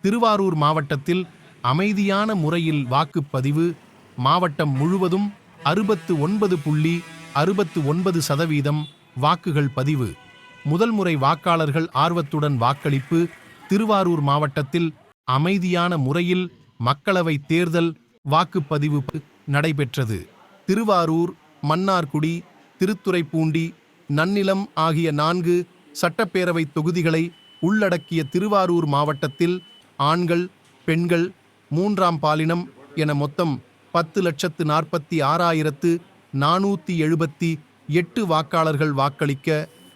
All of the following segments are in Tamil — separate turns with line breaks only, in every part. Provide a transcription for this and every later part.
திருவாரூர் மாவட்டத்தில் அமைதியான முறையில் வாக்குப்பதிவு. மாவட்டம் முழுவதும் 69.69% வாக்குகள் பதிவு. முதல் முறை வாக்காளர்கள் ஆர்வத்துடன் வாக்களிப்பு. திருவாரூர் மாவட்டத்தில் அமைதியான முறையில் மக்களவை தேர்தல் வாக்குப்பதிவு நடைபெற்றது. திருவாரூர், மன்னார்குடி, திருத்துறைப்பூண்டி, நன்னிலம் ஆகிய 4 சட்டப்பேரவை தொகுதிகளை உள்ளடக்கிய திருவாரூர் மாவட்டத்தில் ஆண்கள், பெண்கள், 3ஆம் பாலினம் என மொத்தம் 10,46,478 வாக்காளர்கள் வாக்களிக்க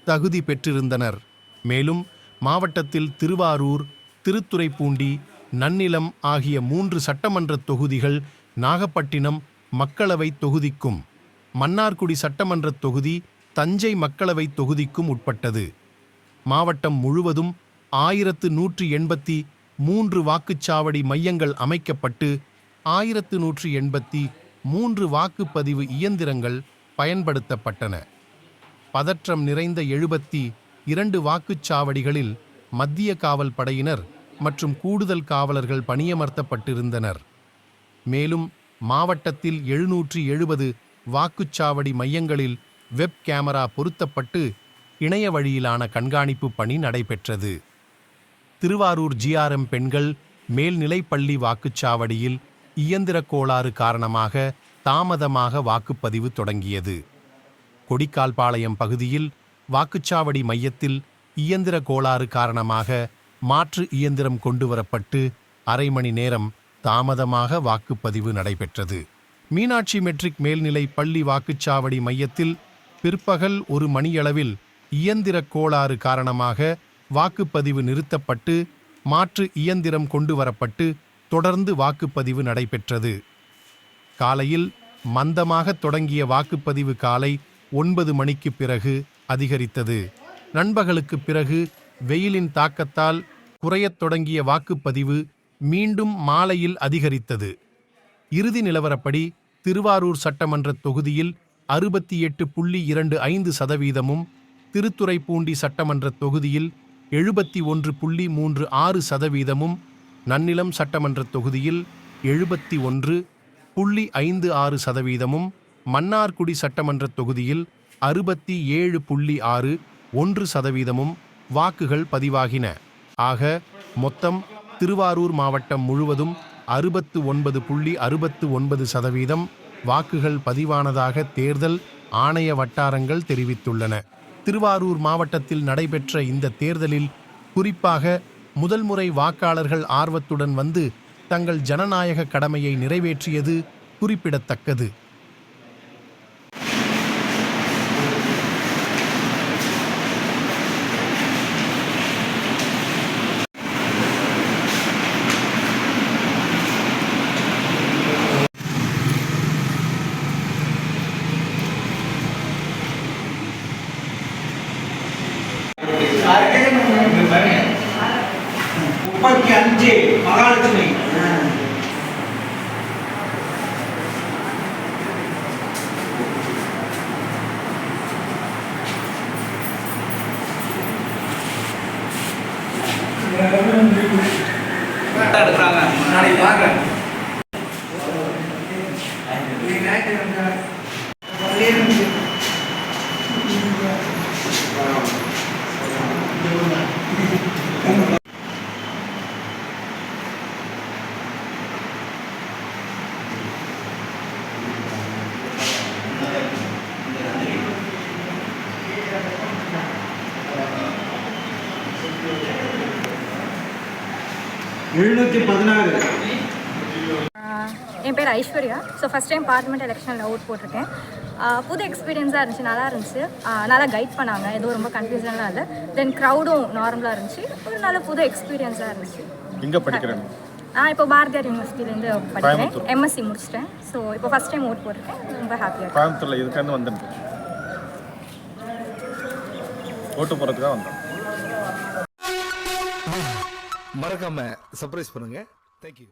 தகுதி பெற்றிருந்தனர். மேலும் மாவட்டத்தில் திருவாரூர், திருத்துறைப்பூண்டி, நன்னிலம் ஆகிய 3 சட்டமன்ற தொகுதிகள் நாகப்பட்டினம் மக்களவை தொகுதிக்கும், மன்னார்குடி சட்டமன்ற தொகுதி தஞ்சை மக்களவை தொகுதிக்கும் உட்பட்டது. மாவட்டம் முழுவதும் 1183 வாக்குச்சாவடி மையங்கள் அமைக்கப்பட்டு 1183 வாக்குப்பதிவு இயந்திரங்கள் பயன்படுத்தப்பட்டன. பதற்றம் நிறைந்த 72 வாக்குச்சாவடிகளில் மத்திய காவல் படையினர் மற்றும் கூடுதல் காவலர்கள் பணியமர்த்தப்பட்டிருந்தனர். மேலும் மாவட்டத்தில் 770 வாக்குச்சாவடி மையங்களில் வெப் கேமரா பொருத்தப்பட்டு இணைய வழியிலான கண்காணிப்பு பணி நடைபெற்றது. திருவாரூர் GRM பெண்கள் மேல்நிலைப்பள்ளி வாக்குச்சாவடியில் இயந்திர கோளாறு காரணமாக தாமதமாக வாக்குப்பதிவு தொடங்கியது. கொடிக்கால்பாளையம் பகுதியில் வாக்குச்சாவடி மையத்தில் இயந்திர கோளாறு காரணமாக மாற்று இயந்திரம் கொண்டுவரப்பட்டு அரை மணி நேரம் தாமதமாக வாக்குப்பதிவு நடைபெற்றது. மீனாட்சி மெட்ரிக் மேல்நிலை பள்ளி வாக்குச்சாவடி மையத்தில் பிற்பகல் 1 மணியளவில் இயந்திர கோளாறு காரணமாக வாக்குப்பதிவு நிறுத்தப்பட்டு மாற்று இயந்திரம் கொண்டுவரப்பட்டு தொடர்ந்து வாக்குப்பதிவு நடைபெற்றது. காலையில் மந்தமாக தொடங்கிய வாக்குப்பதிவு காலை 9 மணிக்கு பிறகு அதிகரித்தது. நண்பகலுக்கு பிறகு வெயிலின் தாக்கத்தால் குறையத் தொடங்கிய வாக்குப்பதிவு மீண்டும் மாலையில் அதிகரித்தது. இறுதி நிலவரப்படி திருவாரூர் சட்டமன்ற தொகுதியில் 68.25%, திருத்துறைப்பூண்டி சட்டமன்ற தொகுதியில் 71.36%, நன்னிலம் சட்டமன்ற தொகுதியில் 71.56%, மன்னார்குடி சட்டமன்ற தொகுதியில் 67.61% வாக்குகள் பதிவாகின. ஆக மொத்தம் திருவாரூர் மாவட்டம் முழுவதும் 69.69% வாக்குகள் பதிவானதாக தேர்தல் ஆணைய வட்டாரங்கள் தெரிவித்துள்ளன. திருவாரூர் மாவட்டத்தில் நடைபெற்ற இந்த தேர்தலில் குறிப்பாக முதல் முறை வாக்காளர்கள் ஆர்வத்துடன் வந்து தங்கள் ஜனநாயக கடமையை நிறைவேற்றியது குறிப்பிடத்தக்கது. மகாலட்சுமி எடுக்கிறாங்க. நாளைக்கு வாங்க.
என் பேர் Aishwarya. So first time parliament எலெக்ஷனில் ஓட் போட்டிருக்கேன். புது எக்ஸ்பீரியன்ஸாக இருந்துச்சு, நல்லா இருந்துச்சு. நல்லா கைட் பண்ணாங்க, எதுவும் ரொம்ப கன்ஃபியூஷனாக இல்லை. தென் க்ரௌடும் நார்மலாக இருந்துச்சு. ஒரு நல்ல புது எக்ஸ்பீரியன்ஸாக இருந்துச்சு.
இங்கே படிக்கிறேன்.
நான் இப்போ பாரதியார் யூனிவர்சிட்டிலேருந்து படிக்கிறேன். MSc முடிச்சிட்டேன். ஸோ இப்போ ஃபஸ்ட் டைம் ஓட் போட்டிருக்கேன். ரொம்ப ஹாப்பியாக.
கோயம்புத்தூரில் இதுக்காண்டு வந்தேன், ஓட்டு போகிறதுக்காக வந்தேன்.
மறக்காம சர்ப்ரைஸ் பண்ணுங்க. தேங்க்யூ.